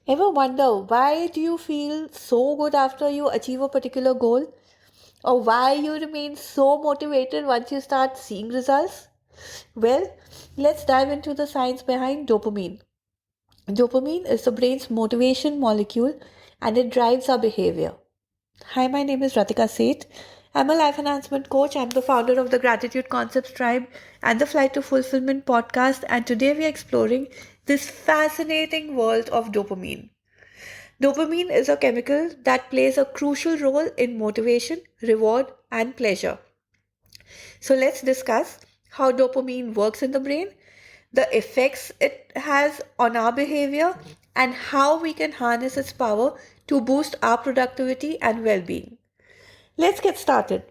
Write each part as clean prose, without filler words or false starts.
Ever wonder why do you feel so good after you achieve a particular goal? Or why you remain so motivated once you start seeing results? Well, let's dive into the science behind dopamine. Dopamine is the brain's motivation molecule and it drives our behavior. Hi, my name is Ratika Seth. I'm a life enhancement coach. I'm the founder of the Gratitude Concepts Tribe and the Flight to Fulfillment podcast. And today we're exploring this fascinating world of dopamine. Dopamine is a chemical that plays a crucial role in motivation, reward, and pleasure. So let's discuss how dopamine works in the brain, the effects it has on our behavior, and how we can harness its power to boost our productivity and well being. Let's get started.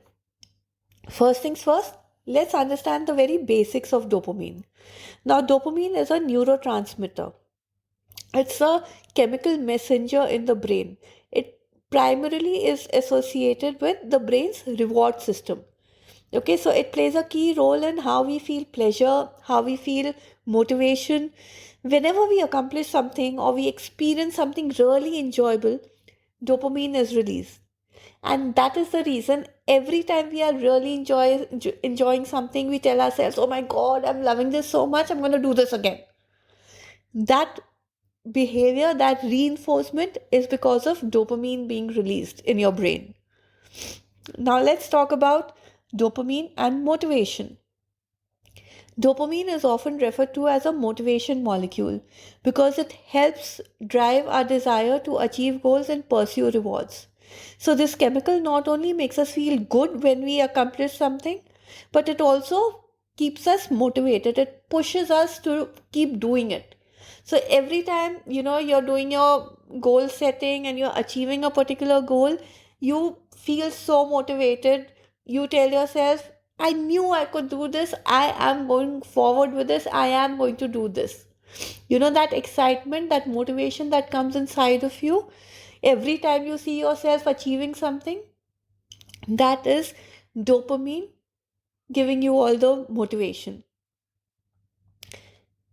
First things first, let's understand the very basics of dopamine. Now, dopamine is a neurotransmitter. It's a chemical messenger in the brain. It primarily is associated with the brain's reward system. Okay, so it plays a key role in how we feel pleasure, how we feel motivation. Whenever we accomplish something or we experience something really enjoyable, dopamine is released. And that is the reason every time we are really enjoying something, we tell ourselves, oh my God, I'm loving this so much, I'm going to do this again. That behavior, that reinforcement is because of dopamine being released in your brain. Now let's talk about dopamine and motivation. Dopamine is often referred to as a motivation molecule because it helps drive our desire to achieve goals and pursue rewards. So, this chemical not only makes us feel good when we accomplish something, but it also keeps us motivated. It pushes us to keep doing it. So, every time you're doing your goal setting and you're achieving a particular goal, you feel so motivated. You tell yourself, I knew I could do this. I am going forward with this. I am going to do this. That excitement, that motivation that comes inside of you every time you see yourself achieving something, that is dopamine giving you all the motivation.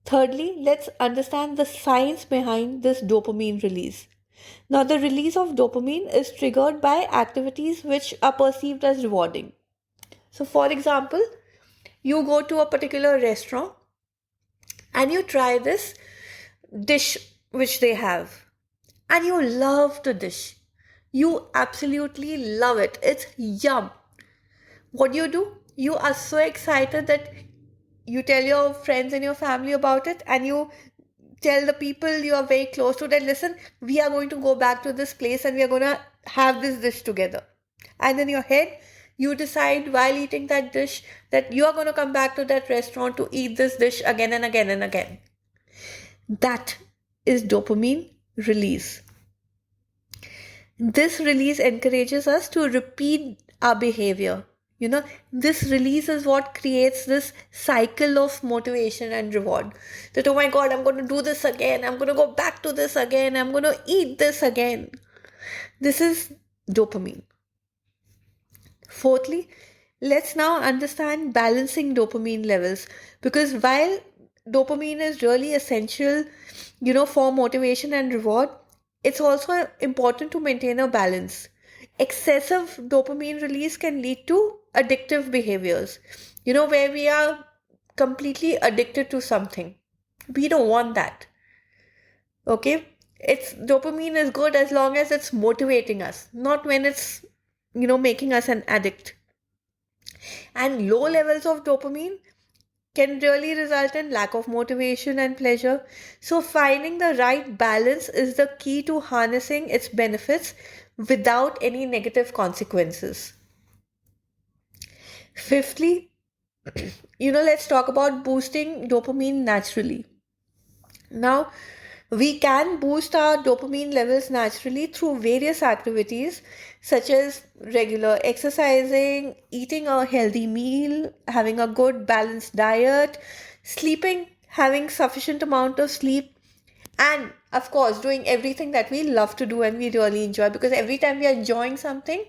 Thirdly, let's understand the science behind this dopamine release. Now, the release of dopamine is triggered by activities which are perceived as rewarding. So, for example, you go to a particular restaurant and you try this dish which they have, and you love the dish. You absolutely love it. It's yum. What do? You are so excited that you tell your friends and your family about it, and you tell the people you are very close to that, listen, we are going to go back to this place and we are going to have this dish together. And in your head, you decide while eating that dish that you are going to come back to that restaurant to eat this dish again and again and again. That is dopamine release. This release encourages us to repeat our behavior. This release is what creates this cycle of motivation and reward. That, oh my God, I'm going to do this again. I'm going to go back to this again. I'm going to eat this again. This is dopamine. Fourthly, let's now understand balancing dopamine levels, because while dopamine is really essential, for motivation and reward, it's also important to maintain a balance. Excessive dopamine release can lead to addictive behaviors, where we are completely addicted to something. We don't want that. Okay? It's dopamine is good as long as it's motivating us, not when it's, making us an addict. And low levels of dopamine can really result in lack of motivation and pleasure. So, finding the right balance is the key to harnessing its benefits without any negative consequences. Fifthly, let's talk about boosting dopamine naturally. Now, we can boost our dopamine levels naturally through various activities such as regular exercising, eating a healthy meal, having a good balanced diet, sleeping, having sufficient amount of sleep, and of course doing everything that we love to do and we really enjoy, because every time we are enjoying something,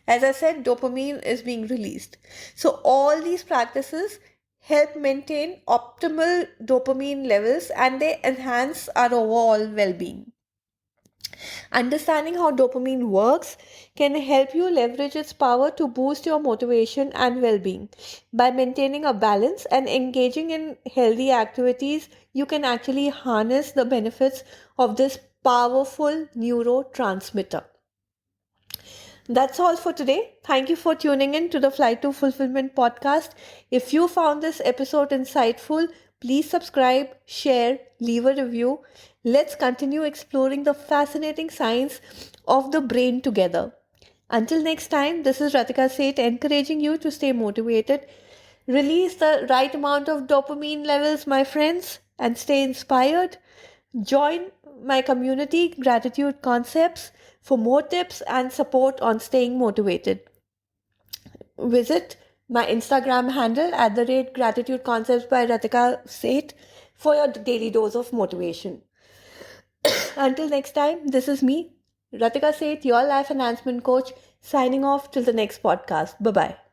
as I said, dopamine is being released. So all these practices help maintain optimal dopamine levels and they enhance our overall well-being. Understanding how dopamine works can help you leverage its power to boost your motivation and well being. By maintaining a balance and engaging in healthy activities, you can actually harness the benefits of this powerful neurotransmitter. That's all for today. Thank you for tuning in to the Flight to Fulfillment podcast. If you found this episode insightful, please subscribe, share, leave a review. Let's continue exploring the fascinating science of the brain together. Until next time, this is Ratika Seth encouraging you to stay motivated, release the right amount of dopamine levels, my friends, and stay inspired. Join my community, Gratitude Concepts, for more tips and support on staying motivated. Visit my Instagram handle at the rate Gratitude Concepts by Ratika Seth for your daily dose of motivation. Until next time, this is me, Ratika Seth, your life enhancement coach, signing off till the next podcast. Bye bye.